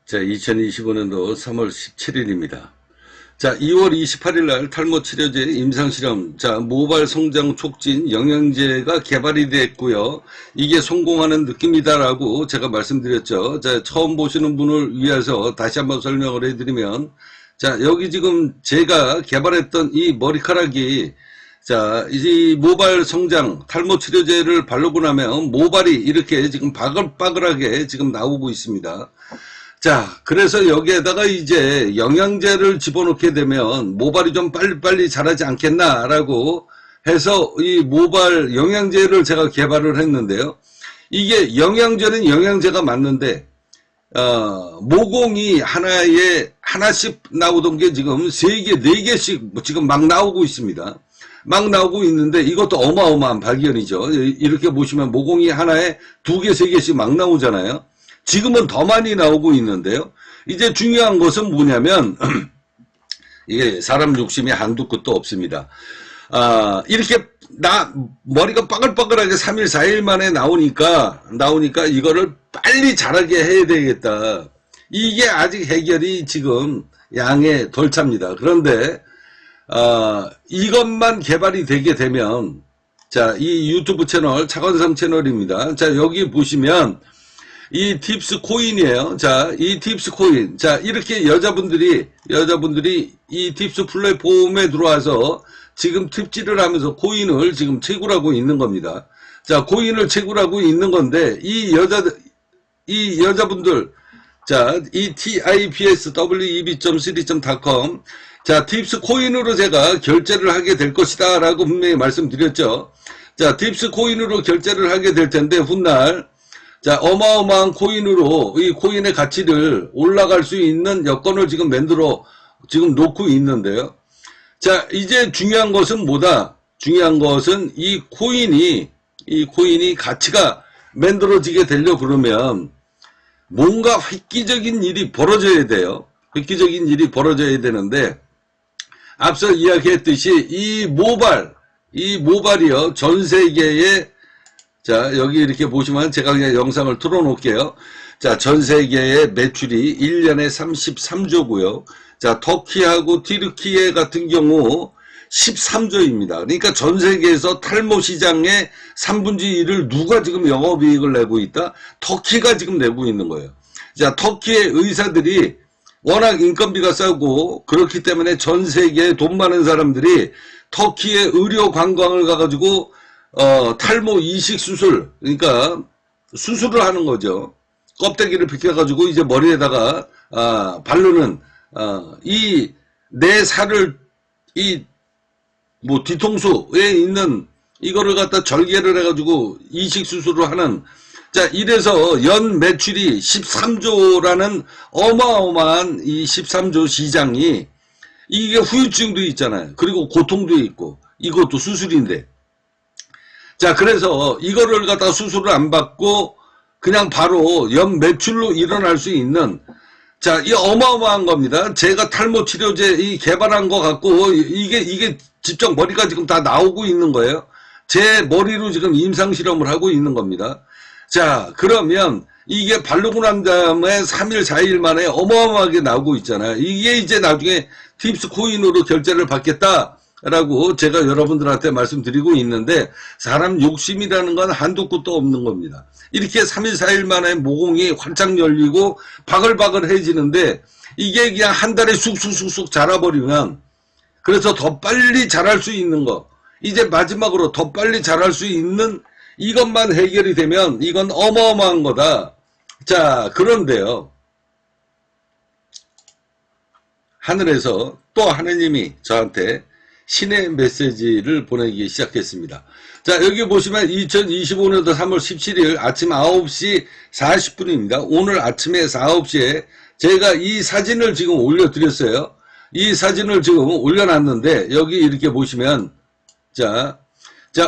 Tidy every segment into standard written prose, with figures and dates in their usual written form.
자, 2025년도 3월 17일입니다. 자, 2월 28일 날 탈모 치료제 임상실험, 자, 모발 성장 촉진 영양제가 개발이 됐고요. 이게 성공하는 느낌이다라고 제가 말씀드렸죠. 자, 처음 보시는 분을 위해서 다시 한번 설명을 해드리면, 자, 여기 지금 제가 개발했던 이 머리카락이, 자, 이 모발 성장 탈모 치료제를 바르고 나면 모발이 이렇게 지금 바글바글하게 지금 나오고 있습니다. 자, 그래서 여기에다가 이제 영양제를 집어넣게 되면 모발이 좀 빨리빨리 자라지 않겠나라고 해서 이 모발 영양제를 제가 개발을 했는데요. 이게 영양제는 영양제가 맞는데, 모공이 하나씩 나오던 게 지금 3개, 4개씩 지금 막 나오고 있습니다. 막 나오고 있는데 이것도 어마어마한 발견이죠. 이렇게 보시면 모공이 하나에 2개, 3개씩 막 나오잖아요. 지금은 더 많이 나오고 있는데요. 이제 중요한 것은 뭐냐면 이게 사람 욕심이 한두 끝도 없습니다. 이렇게 머리가 빠글빠글하게 3일, 4일 만에 나오니까 이거를 빨리 자라게 해야 되겠다. 이게 아직 해결이 지금 양에 덜 찹니다. 그런데 이것만 개발이 되게 되면, 자, 이 유튜브 채널 차건삼 채널입니다. 자, 여기 보시면 이 팁스 코인이에요. 자, 이 팁스 코인. 자, 이렇게 여자분들이 이 팁스 플랫폼에 들어와서 지금 팁질을 하면서 코인을 지금 채굴하고 있는 겁니다. 자, 코인을 채굴하고 있는 건데, 이 여자분들, 자, 이 tipsweb.3.com, 자, 팁스 코인으로 제가 결제를 하게 될 것이다 라고 분명히 말씀드렸죠. 자, 팁스 코인으로 결제를 하게 될 텐데, 훗날, 자, 어마어마한 코인으로 이 코인의 가치를 올라갈 수 있는 여건을 지금 만들어 지금 놓고 있는데요. 자, 이제 중요한 것은 뭐다? 중요한 것은 이 코인이 가치가 만들어지게 되려 그러면 뭔가 획기적인 일이 벌어져야 돼요. 획기적인 일이 벌어져야 되는데, 앞서 이야기했듯이 이 모발이요, 전 세계에, 자, 여기 이렇게 보시면 제가 그냥 영상을 틀어 놓을게요. 자, 전 세계의 매출이 1년에 33조고요. 자, 터키하고 튀르키예 같은 경우 13조입니다. 그러니까 전 세계에서 탈모 시장의 3분의 1을 누가 지금 영업이익을 내고 있다? 터키가 지금 내고 있는 거예요. 자, 터키의 의사들이 워낙 인건비가 싸고 그렇기 때문에 전 세계에 돈 많은 사람들이 터키의 의료 관광을 가가지고 탈모 이식 수술, 그러니까 수술을 하는 거죠. 껍데기를 벗겨가지고 이제 머리에다가 바르는 이 내 살을 뒤통수에 있는 이거를 갖다 절개를 해가지고 이식 수술을 하는, 자, 이래서 연 매출이 13조라는 어마어마한 이 13조 시장이, 이게 후유증도 있잖아요. 그리고 고통도 있고 이것도 수술인데, 자, 그래서 이거를 갖다 수술을 안 받고 그냥 바로 연 매출로 일어날 수 있는, 자, 이 어마어마한 겁니다. 제가 탈모 치료제 이 개발한 거 갖고 이게 직접 머리가 지금 다 나오고 있는 거예요. 제 머리로 지금 임상 실험을 하고 있는 겁니다. 자, 그러면 이게 바르고 난 다음에 3일, 4일 만에 어마어마하게 나오고 있잖아요. 이게 이제 나중에 팁스 코인으로 결제를 받겠다 라고 제가 여러분들한테 말씀드리고 있는데, 사람 욕심이라는 건 한도 끝도 없는 겁니다. 이렇게 3일, 4일 만에 모공이 활짝 열리고 바글바글해지는데, 이게 그냥 한 달에 쑥쑥쑥쑥 자라버리면, 그래서 더 빨리 자랄 수 있는 거, 이제 마지막으로 더 빨리 자랄 수 있는 이것만 해결이 되면 이건 어마어마한 거다. 자, 그런데요, 하늘에서 또 하느님이 저한테 신의 메시지를 보내기 시작했습니다. 자, 여기 보시면 2025년도 3월 17일 아침 9시 40분입니다. 오늘 아침에 9시에 제가 이 사진을 지금 올려드렸어요. 이 사진을 지금 올려놨는데, 여기 이렇게 보시면, 자,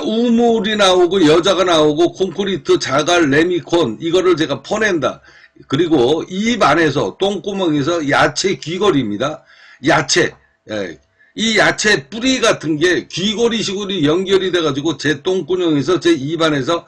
우물이 나오고 여자가 나오고 콘크리트, 자갈, 레미콘, 이거를 제가 퍼낸다. 그리고 입 안에서, 똥구멍에서 야채 귀걸이입니다. 야채. 예. 이 야채 뿌리 같은 게 귀걸이식으로 연결이 돼가지고 제 똥구녕에서 제 입안에서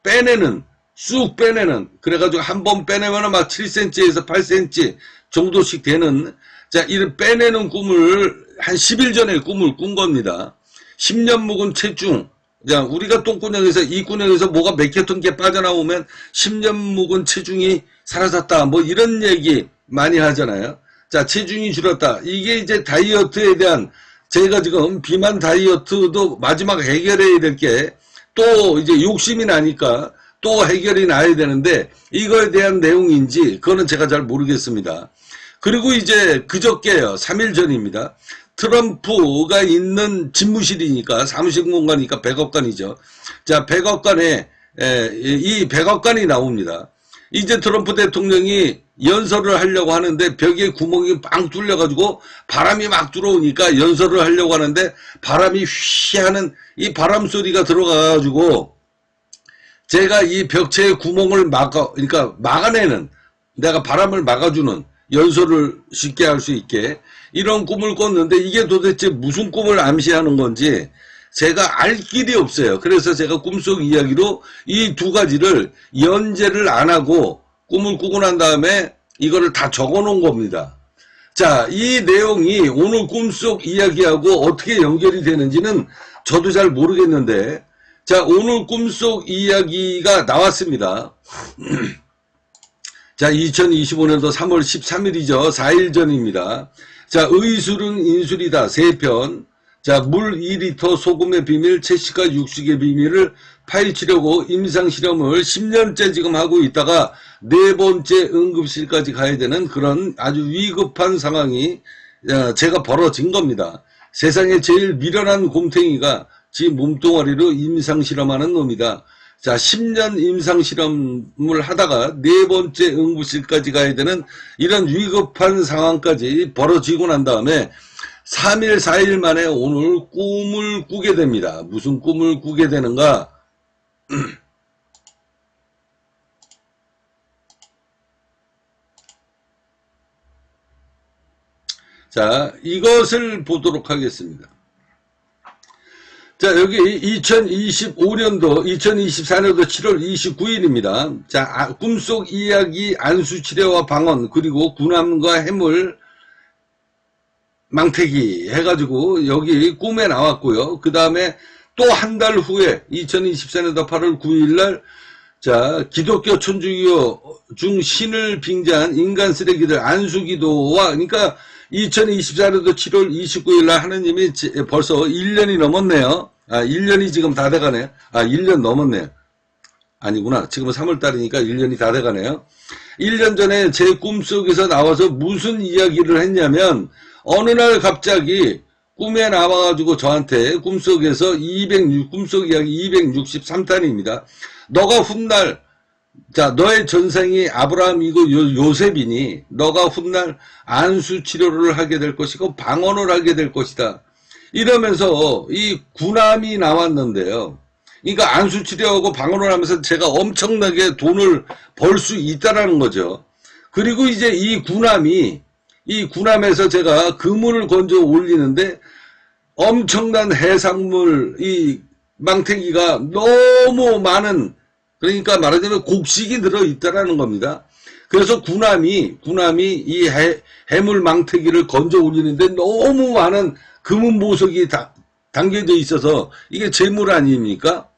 빼내는 쑥 빼내는, 그래가지고 한 번 빼내면은 막 7cm에서 8cm 정도씩 되는, 자, 이런 빼내는 꿈을 한 10일 전에 꿈을 꾼 겁니다. 10년 묵은 체중, 자, 우리가 똥구녕에서, 이 구녕에서 뭐가 맥혔던 게 빠져나오면 10년 묵은 체중이 사라졌다, 뭐 이런 얘기 많이 하잖아요. 자, 체중이 줄었다. 이게 이제 다이어트에 대한, 제가 지금 비만 다이어트도 마지막 해결해야 될 게 또 이제 욕심이 나니까 또 해결이 나야 되는데, 이거에 대한 내용인지 그거는 제가 잘 모르겠습니다. 그리고 이제 그저께요, 3일 전입니다. 트럼프가 있는 집무실이니까, 사무실 공간이니까 백악관이죠. 자, 백악관에 이 백악관이 나옵니다. 이제 트럼프 대통령이 연설을 하려고 하는데 벽에 구멍이 빵 뚫려가지고 바람이 막 들어오니까 연설을 하려고 하는데 바람이 휘 하는 이 바람 소리가 들어가가지고 제가 이 벽체의 구멍을 그러니까 막아내는, 내가 바람을 막아주는, 연설을 쉽게 할 수 있게 이런 꿈을 꿨는데, 이게 도대체 무슨 꿈을 암시하는 건지 제가 알 길이 없어요. 그래서 제가 꿈속 이야기로 이 두 가지를 연재를 안 하고 꿈을 꾸고 난 다음에 이거를 다 적어 놓은 겁니다. 자, 이 내용이 오늘 꿈속 이야기하고 어떻게 연결이 되는지는 저도 잘 모르겠는데, 자, 오늘 꿈속 이야기가 나왔습니다. 자, 2025년도 3월 13일이죠. 4일 전입니다. 자, 의술은 인술이다. 3편. 자, 물 2리터 소금의 비밀, 채식과 육식의 비밀을 파헤치려고 임상실험을 10년째 지금 하고 있다가 4번째 응급실까지 가야 되는 그런 아주 위급한 상황이 제가 벌어진 겁니다. 세상에 제일 미련한 곰탱이가 지 몸뚱아리로 임상실험하는 놈이다. 자, 10년 임상실험을 하다가 4번째 응급실까지 가야 되는 이런 위급한 상황까지 벌어지고 난 다음에 3일, 4일 만에 오늘 꿈을 꾸게 됩니다. 무슨 꿈을 꾸게 되는가? 자, 이것을 보도록 하겠습니다. 자, 여기 2024년도 7월 29일입니다. 자, 꿈속 이야기, 안수치료와 방언, 그리고 군함과 해물, 망태기 해가지고 여기 꿈에 나왔고요. 그 다음에 또 한 달 후에 2024년도 8월 9일날 자, 기독교 천주교 중 신을 빙자한 인간 쓰레기들 안수기도와, 그러니까 2024년도 7월 29일날 하느님이 벌써 1년이 넘었네요. 1년이 지금 다 돼가네요. 1년 넘었네요. 아니구나. 지금은 3월달이니까 1년이 다 돼가네요. 1년 전에 제 꿈속에서 나와서 무슨 이야기를 했냐면, 어느 날 갑자기 꿈에 나와가지고 저한테 꿈속에서 꿈속 이야기 263탄입니다. 너가 훗날, 자, 너의 전생이 아브라함이고 요셉이니 너가 훗날 안수 치료를 하게 될 것이고 방언을 하게 될 것이다. 이러면서 이 군함이 나왔는데요. 그러니까 안수 치료하고 방언을 하면서 제가 엄청나게 돈을 벌 수 있다라는 거죠. 그리고 이제 이 군함에서 제가 그물을 건져 올리는데 엄청난 해산물, 이 망태기가 너무 많은, 그러니까 말하자면 곡식이 들어있다라는 겁니다. 그래서 군함이 이 해물 망태기를 건져 올리는데 너무 많은 금은 보석이 담겨져 있어서 이게 재물 아닙니까?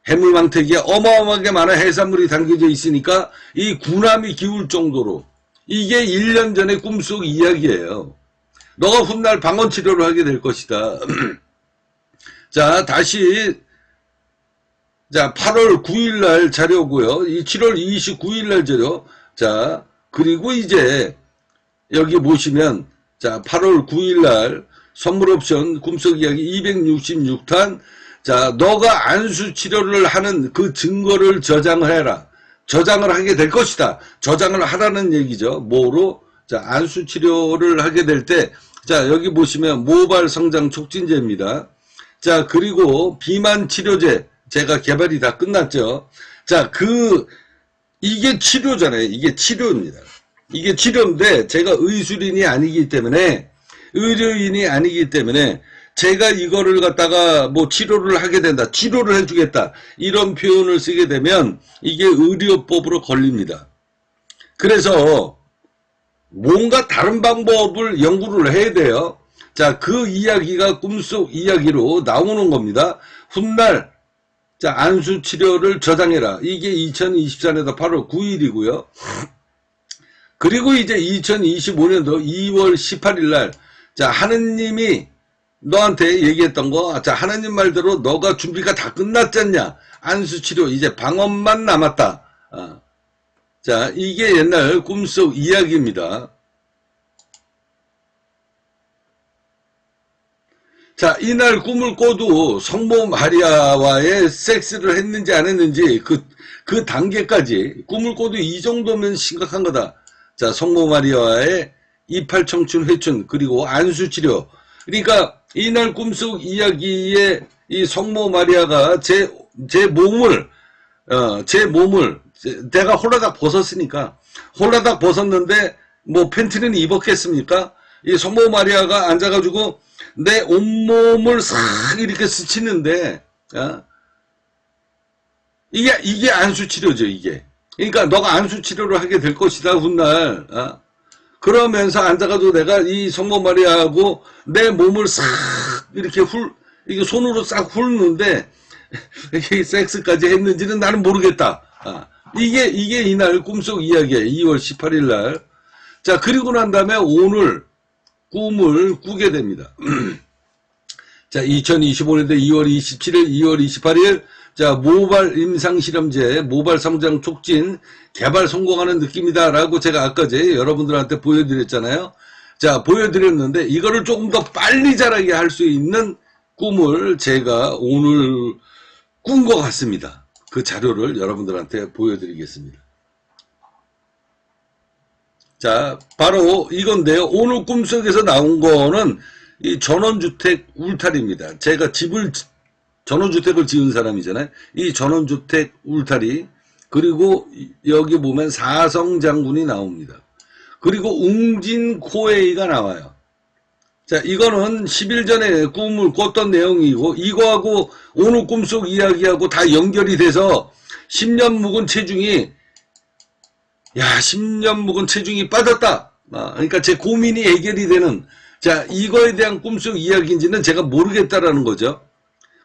해물 망태기에 어마어마하게 많은 해산물이 담겨져 있으니까 이 군함이 기울 정도로, 이게 1년 전의 꿈속 이야기예요. 너가 훗날 방언 치료를 하게 될 것이다. 자, 다시, 자, 8월 9일날 자료고요. 이 7월 29일날 자료. 자, 그리고 이제 여기 보시면, 자, 8월 9일날 선물 옵션 꿈속 이야기 266탄. 자, 너가 안수 치료를 하는 그 증거를 저장을 해라. 저장을 하게 될 것이다. 저장을 하라는 얘기죠. 뭐로? 자, 안수 치료를 하게 될 때, 자, 여기 보시면 모발 성장 촉진제입니다. 자, 그리고 비만 치료제. 제가 개발이 다 끝났죠. 자, 이게 치료잖아요. 이게 치료입니다. 이게 치료인데, 제가 의술인이 아니기 때문에, 의료인이 아니기 때문에, 제가 이거를 갖다가 뭐 치료를 하게 된다, 치료를 해주겠다, 이런 표현을 쓰게 되면 이게 의료법으로 걸립니다. 그래서 뭔가 다른 방법을 연구를 해야 돼요. 자, 그 이야기가 꿈속 이야기로 나오는 겁니다. 훗날, 자, 안수 치료를 저장해라. 이게 2024년도 8월 9일이고요. 그리고 이제 2025년도 2월 18일 날, 자, 하느님이 너한테 얘기했던 거, 자, 하느님 말대로 너가 준비가 다 끝났잖냐. 안수 치료, 이제 방언만 남았다. 자, 이게 옛날 꿈속 이야기입니다. 자, 이날 꿈을 꿔도 성모 마리아와의 섹스를 했는지 안 했는지 그 단계까지 꿈을 꿔도 이 정도면 심각한 거다. 자, 성모 마리아와의 이팔 청춘 회춘 그리고 안수 치료. 그러니까 이날 꿈속 이야기에 이 성모 마리아가 제 몸을 내가 홀라닥 벗었으니까 홀라닥 벗었는데 뭐 팬티는 입었겠습니까? 이 성모 마리아가 앉아가지고 내 온몸을 싹 이렇게 스치는데 이게 안수치료죠. 이게. 그러니까 너가 안수치료를 하게 될 것이다 훗날. 그러면서 앉아가지고 내가 이 성모 마리아하고 내 몸을 싹 이렇게 이게 손으로 싹 훑는데 이게 섹스까지 했는지는 나는 모르겠다. 이게 이날 꿈속 이야기예요. 2월 18일 날. 자, 그리고 난 다음에 오늘 꿈을 꾸게 됩니다. 자, 2025년도 2월 27일, 2월 28일, 자, 모발 임상실험제, 모발 성장 촉진, 개발 성공하는 느낌이다. 라고 제가 아까 여러분들한테 보여드렸잖아요. 자, 보여드렸는데, 이거를 조금 더 빨리 자라게 할 수 있는 꿈을 제가 오늘 꾼 것 같습니다. 그 자료를 여러분들한테 보여드리겠습니다. 자, 바로 이건데요. 오늘 꿈속에서 나온 거는 이 전원주택 울타리입니다. 제가 전원주택을 지은 사람이잖아요. 이 전원주택 울타리, 그리고 여기 보면 사성장군이 나옵니다. 그리고 웅진코에이가 나와요. 자, 이거는 10일 전에 꿈을 꿨던 내용이고, 이거하고 오늘 꿈속 이야기하고 다 연결이 돼서 10년 묵은 체중이 10년 묵은 체중이 빠졌다. 그러니까 제 고민이 해결이 되는, 자, 이거에 대한 꿈속 이야기인지는 제가 모르겠다라는 거죠.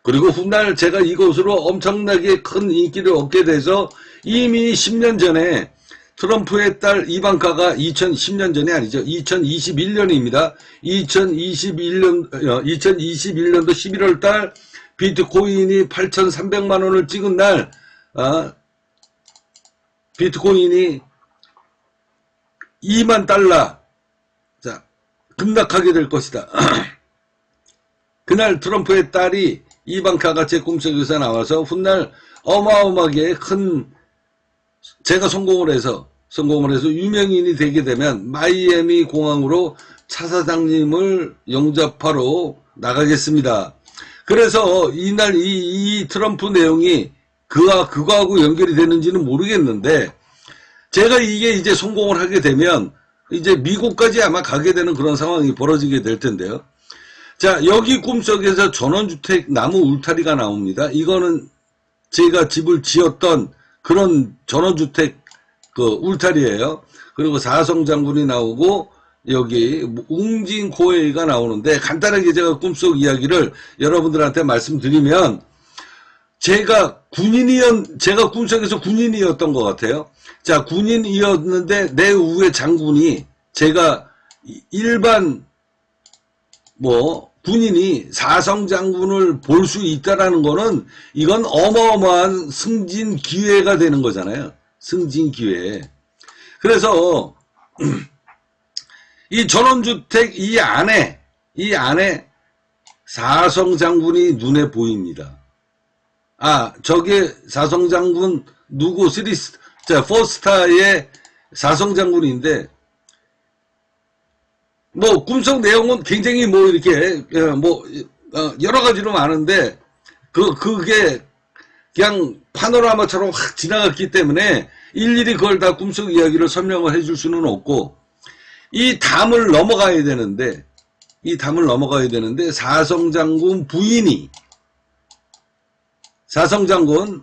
그리고 훗날 제가 이것으로 엄청나게 큰 인기를 얻게 돼서 이미 10년 전에 트럼프의 딸 이방카가 2010년 전이 아니죠. 2021년입니다. 2021년도 11월 달 비트코인이 8,300만 원을 찍은 날, 비트코인이 2만 달러, 자, 급락하게 될 것이다. 그날 트럼프의 딸이 이방카가 제 꿈속에서 나와서 훗날 어마어마하게 큰, 제가 성공을 해서 유명인이 되게 되면 마이애미 공항으로 차 사장님을 영접하러 나가겠습니다. 그래서 이날 이 트럼프 내용이 그거하고 연결이 되는지는 모르겠는데, 제가 이게 이제 성공을 하게 되면 이제 미국까지 아마 가게 되는 그런 상황이 벌어지게 될 텐데요. 자, 여기 꿈속에서 전원주택 나무 울타리가 나옵니다. 이거는 제가 집을 지었던 그런 전원주택 그 울타리예요. 그리고 사성장군이 나오고 여기 웅진코에이가 나오는데, 간단하게 제가 꿈속 이야기를 여러분들한테 말씀드리면, 제가 꿈속에서 군인이었던 것 같아요. 자, 군인이었는데 내 우회 장군이, 제가 일반 군인이 사성장군을 볼 수 있다라는 거는 이건 어마어마한 승진 기회가 되는 거잖아요. 승진 기회. 그래서 이 전원주택 이 안에 사성장군이 눈에 보입니다. 저게 사성장군 누구 포스타의 사성장군인데, 꿈속 내용은 굉장히 이렇게 여러 가지로 많은데 그게 그냥 파노라마처럼 확 지나갔기 때문에 일일이 그걸 다 꿈속 이야기를 설명을 해줄 수는 없고, 이 담을 넘어가야 되는데, 이 담을 넘어가야 되는데 사성장군 부인이 사성장군을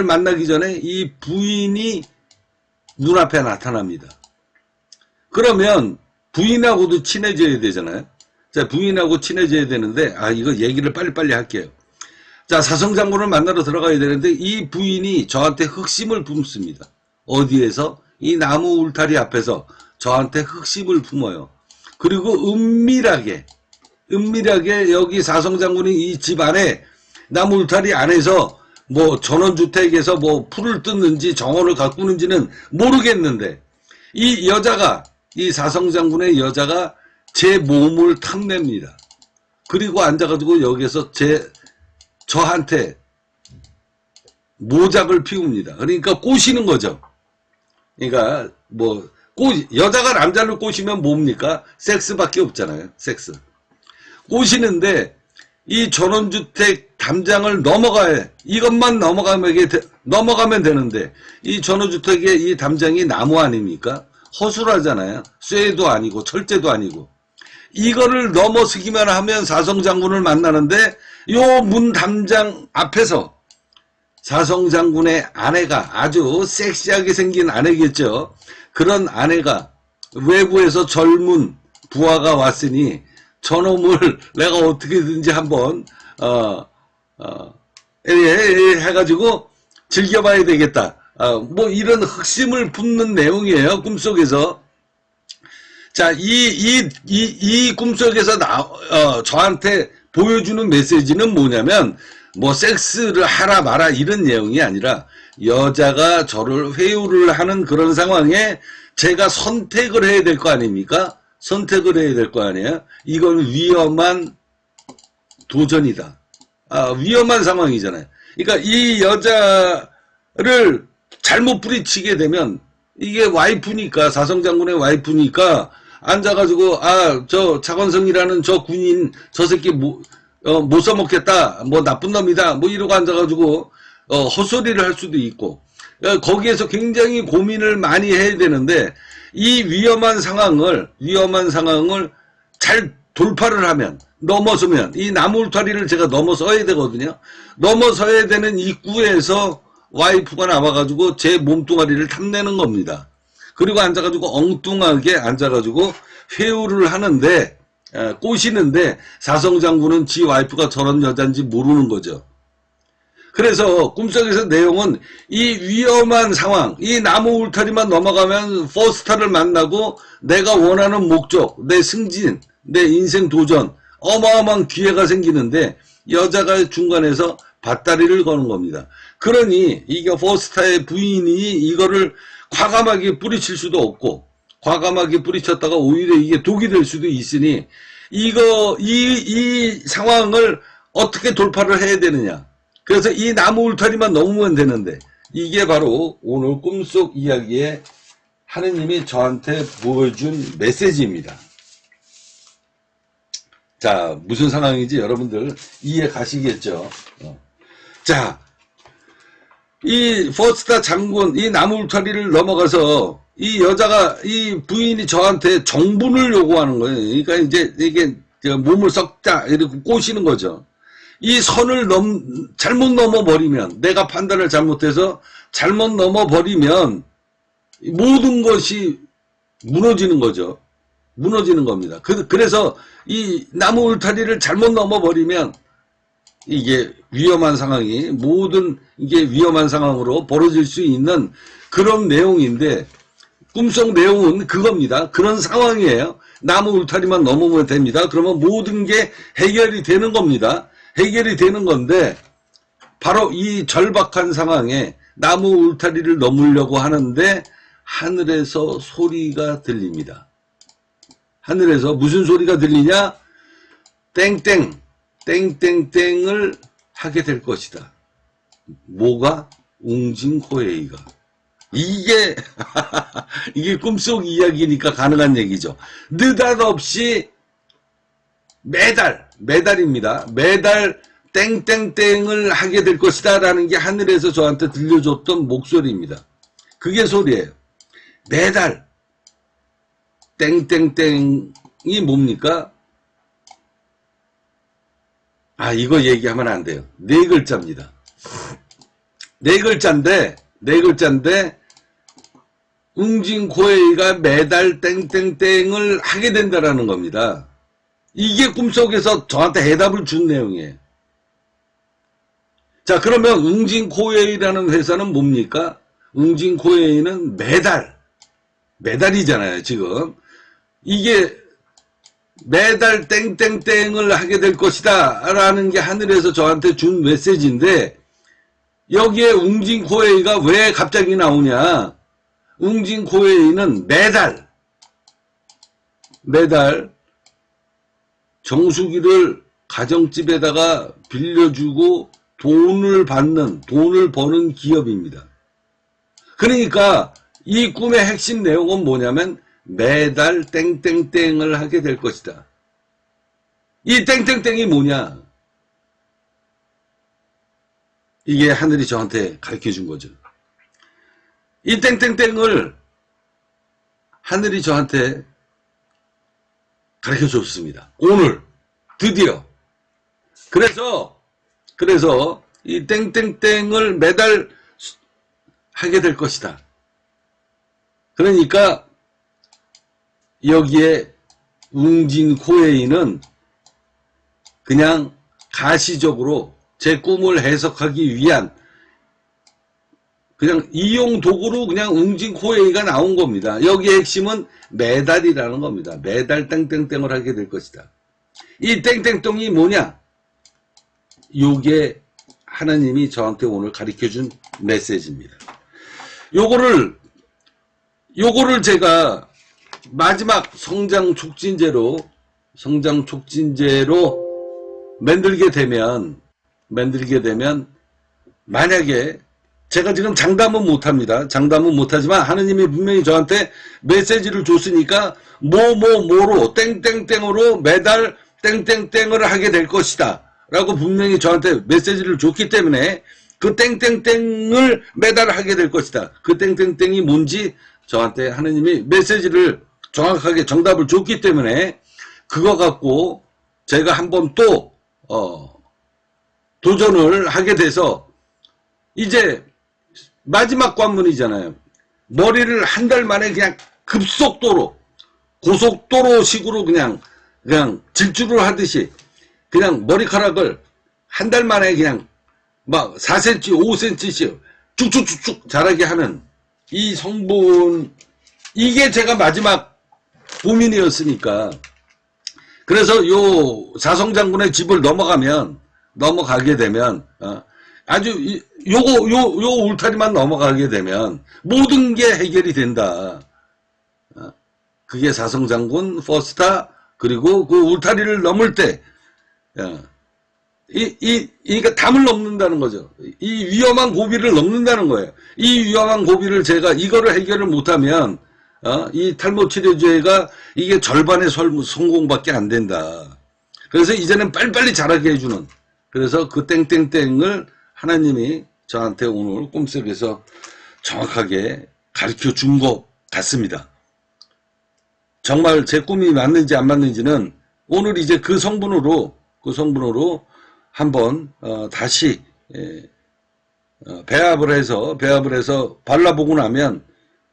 만나기 전에 이 부인이 눈앞에 나타납니다. 그러면 부인하고도 친해져야 되잖아요. 자, 부인하고 친해져야 되는데 이거 얘기를 빨리빨리 할게요. 자, 사성장군을 만나러 들어가야 되는데 이 부인이 저한테 흑심을 품습니다. 어디에서? 이 나무 울타리 앞에서 저한테 흑심을 품어요. 그리고 은밀하게 여기 사성장군이 이 집 안에 나무 울타리 안에서 뭐 전원주택에서 뭐 풀을 뜯는지 정원을 가꾸는지는 모르겠는데 이 여자가 이 사성장군의 여자가 제 몸을 탐냅니다. 그리고 앉아가지고 여기서 저한테 모작을 피웁니다. 그러니까 꼬시는 거죠. 그러니까 뭐 여자가 남자를 꼬시면 뭡니까? 섹스밖에 없잖아요. 섹스. 꼬시는데 이 전원주택 담장을 이것만 넘어가면 되는데 이 전원주택의 이 담장이 나무 아닙니까? 허술하잖아요. 쇠도 아니고 철제도 아니고. 이거를 넘어서기만 하면 사성장군을 만나는데 요 문 담장 앞에서 사성장군의 아내가 아주 섹시하게 생긴 아내겠죠. 그런 아내가 외부에서 젊은 부하가 왔으니 저놈을 내가 어떻게든지 한번 해가지고 즐겨봐야 되겠다. 뭐 이런 흑심을 품는 내용이에요. 꿈속에서. 자, 이 꿈속에서 저한테 보여주는 메시지는 뭐냐면 뭐 섹스를 하라 마라 이런 내용이 아니라 여자가 저를 회유를 하는 그런 상황에 제가 선택을 해야 될 거 아닙니까? 선택을 해야 될 거 아니에요? 이건 위험한 도전이다. 위험한 상황이잖아요. 그러니까 이 여자를 잘못 부딪히게 되면 이게 와이프니까 사성장군의 와이프니까 앉아가지고 저 차관성이라는 저 군인 저 새끼 못 써먹겠다 뭐 나쁜 놈이다 뭐 이러고 앉아가지고 헛소리를 할 수도 있고 거기에서 굉장히 고민을 많이 해야 되는데 이 위험한 상황을 잘 돌파를 하면 넘어서면 이 나무 울타리를 제가 넘어서야 되거든요. 넘어서야 되는 입구에서 와이프가 나와가지고 제 몸뚱아리를 탐내는 겁니다. 그리고 앉아가지고 엉뚱하게 앉아가지고 회유를 하는데 꼬시는데 사성장군은 지 와이프가 저런 여잔지 모르는 거죠. 그래서 꿈속에서 내용은 이 위험한 상황, 이 나무 울타리만 넘어가면 포스터를 만나고 내가 원하는 목적, 내 승진, 내 인생 도전, 어마어마한 기회가 생기는데 여자가 중간에서 밧다리를 거는 겁니다. 그러니 이게 포스터의 부인이 이거를 과감하게 뿌리칠 수도 없고 과감하게 뿌리쳤다가 오히려 이게 독이 될 수도 있으니 이 상황을 어떻게 돌파를 해야 되느냐. 그래서 이 나무 울타리만 넘으면 되는데 이게 바로 오늘 꿈속 이야기에 하느님이 저한테 보여준 메시지입니다. 자, 무슨 상황인지 여러분들 이해 가시겠죠. 자, 이 포스터 장군 이 나무 울타리를 넘어가서 이 여자가 이 부인이 저한테 정분을 요구하는 거예요. 그러니까 이제 이게 몸을 썩자 이렇게 꼬시는 거죠. 이 선을 잘못 넘어버리면 내가 판단을 잘못해서 잘못 넘어버리면 모든 것이 무너지는 거죠. 무너지는 겁니다. 그래서 이 나무 울타리를 잘못 넘어버리면 이게 위험한 상황이 이게 위험한 상황으로 벌어질 수 있는 그런 내용인데 꿈속 내용은 그겁니다. 그런 상황이에요. 나무 울타리만 넘으면 됩니다. 그러면 모든 게 해결이 되는 겁니다. 해결이 되는 건데 바로 이 절박한 상황에 나무 울타리를 넘으려고 하는데 하늘에서 소리가 들립니다. 하늘에서 무슨 소리가 들리냐? 땡땡 땡땡땡을 하게 될 것이다. 뭐가? 웅진코에이가. 이게 이게 꿈속 이야기니까 가능한 얘기죠. 느닷없이 매달입니다. 매달 땡땡땡을 하게 될 것이다 라는 게 하늘에서 저한테 들려줬던 목소리입니다. 그게 소리예요. 매달 땡땡땡이 뭡니까? 아, 이거 얘기하면 안 돼요. 네 글자입니다. 네 글자인데, 웅진코에이가 매달 땡땡땡을 하게 된다라는 겁니다. 이게 꿈속에서 저한테 해답을 준 내용이에요. 자, 그러면 웅진코에이라는 회사는 뭡니까? 웅진코에이는 매달이잖아요, 지금. 이게 매달 땡땡땡을 하게 될 것이다 라는 게 하늘에서 저한테 준 메시지인데, 여기에 웅진코에이가 왜 갑자기 나오냐? 웅진코에이는 매달 정수기를 가정집에다가 빌려주고 돈을 버는 기업입니다. 그러니까 이 꿈의 핵심 내용은 뭐냐면 매달 땡땡땡을 하게 될 것이다. 이 땡땡땡이 뭐냐? 이게 하늘이 저한테 가르쳐 준 거죠. 이 땡땡땡을 하늘이 저한테 가르쳐 줬습니다. 오늘 드디어. 그래서 이 땡땡땡을 매달 하게 될 것이다. 그러니까 여기에 웅진코에이는 그냥 가시적으로 제 꿈을 해석하기 위한 그냥 이용 도구로 그냥 웅진코에이가 나온 겁니다. 여기의 핵심은 매달이라는 겁니다. 매달 땡땡땡을 하게 될 것이다. 이 땡땡땡이 뭐냐? 요게 하나님이 저한테 오늘 가르쳐준 메시지입니다. 요거를 제가 마지막 성장 촉진제로 만들게 되면 만약에 제가 지금 장담은 못합니다. 장담은 못하지만 하느님이 분명히 저한테 메시지를 줬으니까 뭐로 땡땡땡으로 매달 땡땡땡을 하게 될 것이다 라고 분명히 저한테 메시지를 줬기 때문에 그 땡땡땡을 매달 하게 될 것이다. 그 땡땡땡이 뭔지 저한테 하느님이 메시지를 정확하게 정답을 줬기 때문에 그거 갖고 제가 한번 또 도전을 하게 돼서 이제 마지막 관문이잖아요. 머리를 한 달 만에 그냥 급속도로 고속도로식으로 그냥 질주를 하듯이 그냥 머리카락을 한 달 만에 그냥 막 4cm, 5cm씩 쭉쭉쭉쭉 자라게 하는 이 성분, 이게 제가 마지막 고민이었으니까. 그래서 요 사성장군의 집을 넘어가게 되면 아주 요 울타리만 넘어가게 되면 모든 게 해결이 된다. 그게 사성장군 퍼스타 그리고 그 울타리를 넘을 때 그러니까 담을 넘는다는 거죠. 이 위험한 고비를 넘는다는 거예요. 이 위험한 고비를 제가 이거를 해결을 못하면 이 탈모 치료제가 이게 절반의 성공밖에 안 된다. 그래서 이제는 빨리빨리 자라게 해주는. 그래서 그 땡땡땡을 하나님이 저한테 오늘 꿈속에서 정확하게 가르쳐 준 것 같습니다. 정말 제 꿈이 맞는지 안 맞는지는 오늘 이제 그 성분으로 한번 다시 배합을 해서 발라보고 나면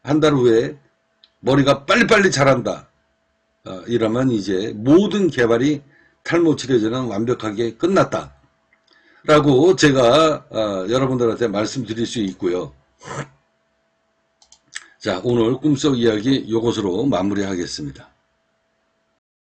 한 달 후에 머리가 빨리빨리 자란다. 이러면 이제 모든 개발이 탈모 치료제는 완벽하게 끝났다. 라고 제가 여러분들한테 말씀드릴 수 있고요. 자, 오늘 꿈속 이야기 요것으로 마무리하겠습니다.